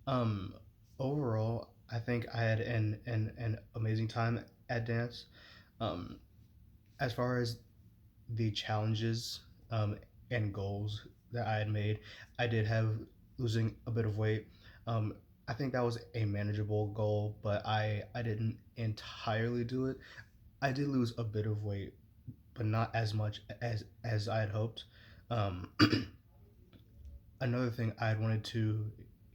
Um, Overall, I think I had an amazing time at dance. Um, as far as the challenges and goals that I had made, I did have losing a bit of weight. I think that was a manageable goal, but I didn't entirely do it. I did lose a bit of weight, but not as much as I had hoped. Um, Another thing I wanted to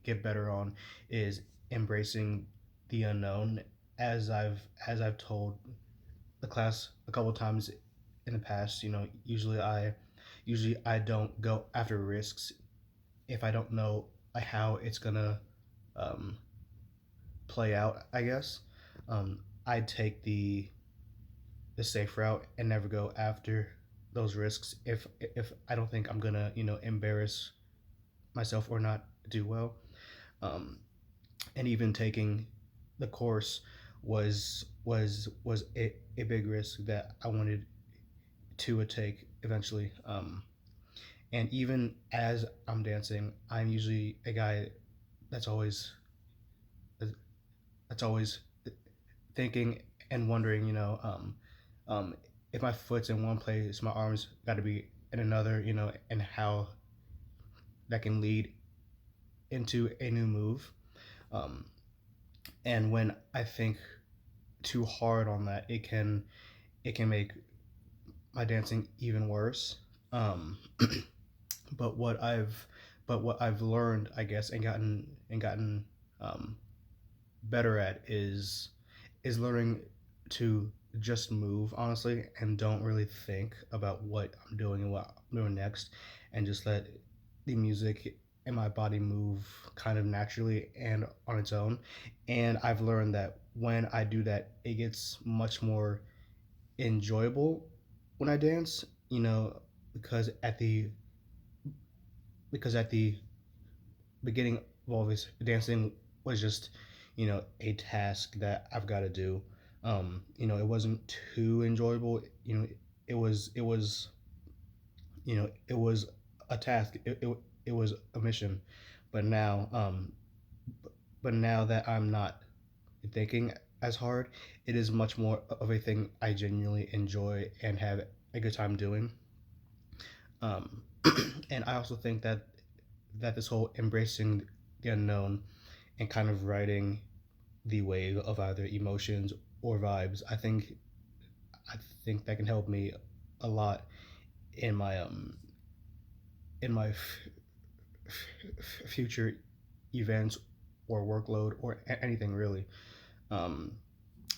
get better on is embracing the unknown, as I've told the class a couple times in the past. Usually I don't go after risks if I don't know how it's gonna um, play out. I guess I'd take the safe route and never go after those risks if I don't think I'm gonna embarrass myself or not do well. Um, and even taking the course was a big risk that I wanted to take eventually. And even as I'm dancing, I'm usually a guy that's always that's always thinking and wondering, um, if my foot's in one place, my arms got to be in another, and how that can lead into a new move. Um, and when I think too hard on that, it can make my dancing even worse. Um, but what I've learned, I guess, and gotten um, better at is learning to just move honestly and don't really think about what I'm doing and what I'm doing next, and just let the music and my body move kind of naturally and on its own. And I've learned that when I do that, it gets much more enjoyable when I dance, because at the beginning of all this, dancing was just, a task that I've got to do. It wasn't too enjoyable. It was a task. It was a mission. But now, but now that I'm not thinking as hard, it is much more of a thing I genuinely enjoy and have a good time doing. Um, and I also think that this whole embracing the unknown and kind of riding the wave of either emotions or vibes, I think that can help me a lot in my future events or workload or anything really. Um,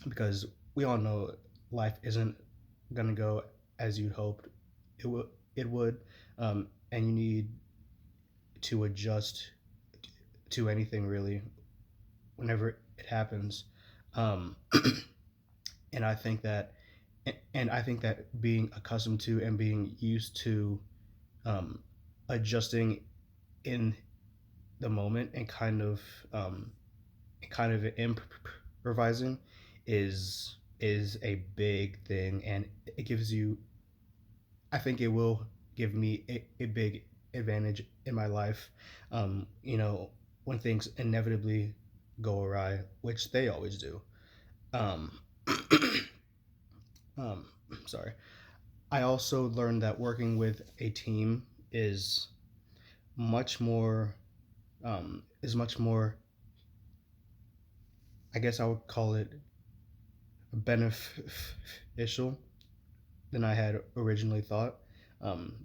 because we all know life isn't gonna go as you'd hoped it would, and you need to adjust to anything really whenever it happens. Um, and I think that being accustomed to and being used to um, adjusting in the moment and kind of improvising is a big thing, and it gives you. I think it will give me a big advantage in my life. When things inevitably go awry, which they always do. Um, um, sorry. I also learned that working with a team much more is much more. I guess I would call it beneficial than I had originally thought.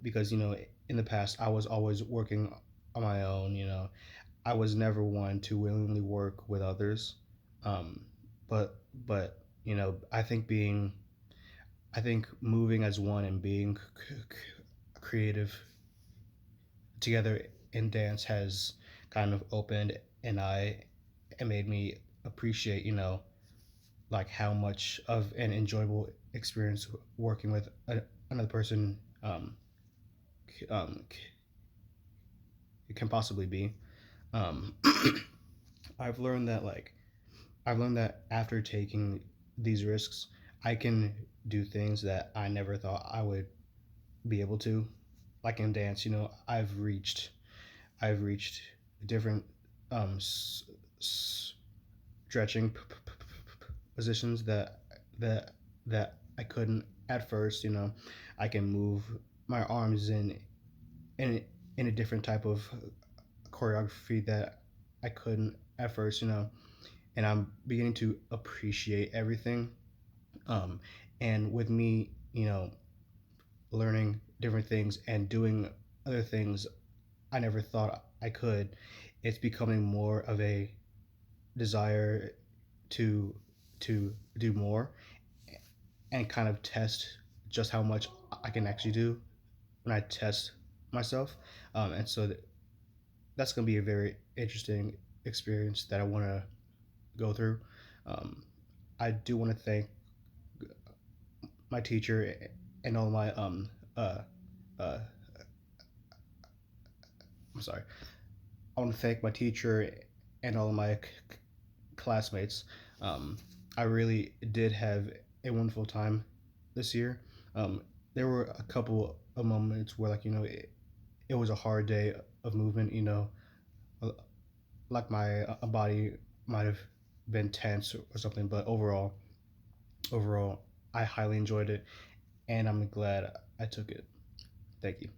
Because in the past I was always working on my own. I was never one to willingly work with others. Um, but I think moving as one and being creative together in dance has kind of opened an eye and made me appreciate, like how much of an enjoyable experience working with another person um, it can possibly be. Um, I've learned that after taking these risks, I can do things that I never thought I would be able to. Like in dance, I've reached different. um, stretching positions that that I couldn't at first. You know, I can move my arms in in a different type of choreography that I couldn't at first. You know, and I'm beginning to appreciate everything. Um, and with me, you know, learning different things and doing other things I never thought I could, it's becoming more of a desire to do more and kind of test just how much I can actually do when I test myself. And so that's going to be a very interesting experience that I want to go through. Um, I do want to thank my teacher and all my uh uh I'm sorry. I want to thank my teacher and all of my classmates. Um, I really did have a wonderful time this year. Um, there were a couple of moments where, like, you know, it was a hard day of movement. You know, uh, like my body might have been tense or something, but overall, I highly enjoyed it, and I'm glad I took it. Thank you.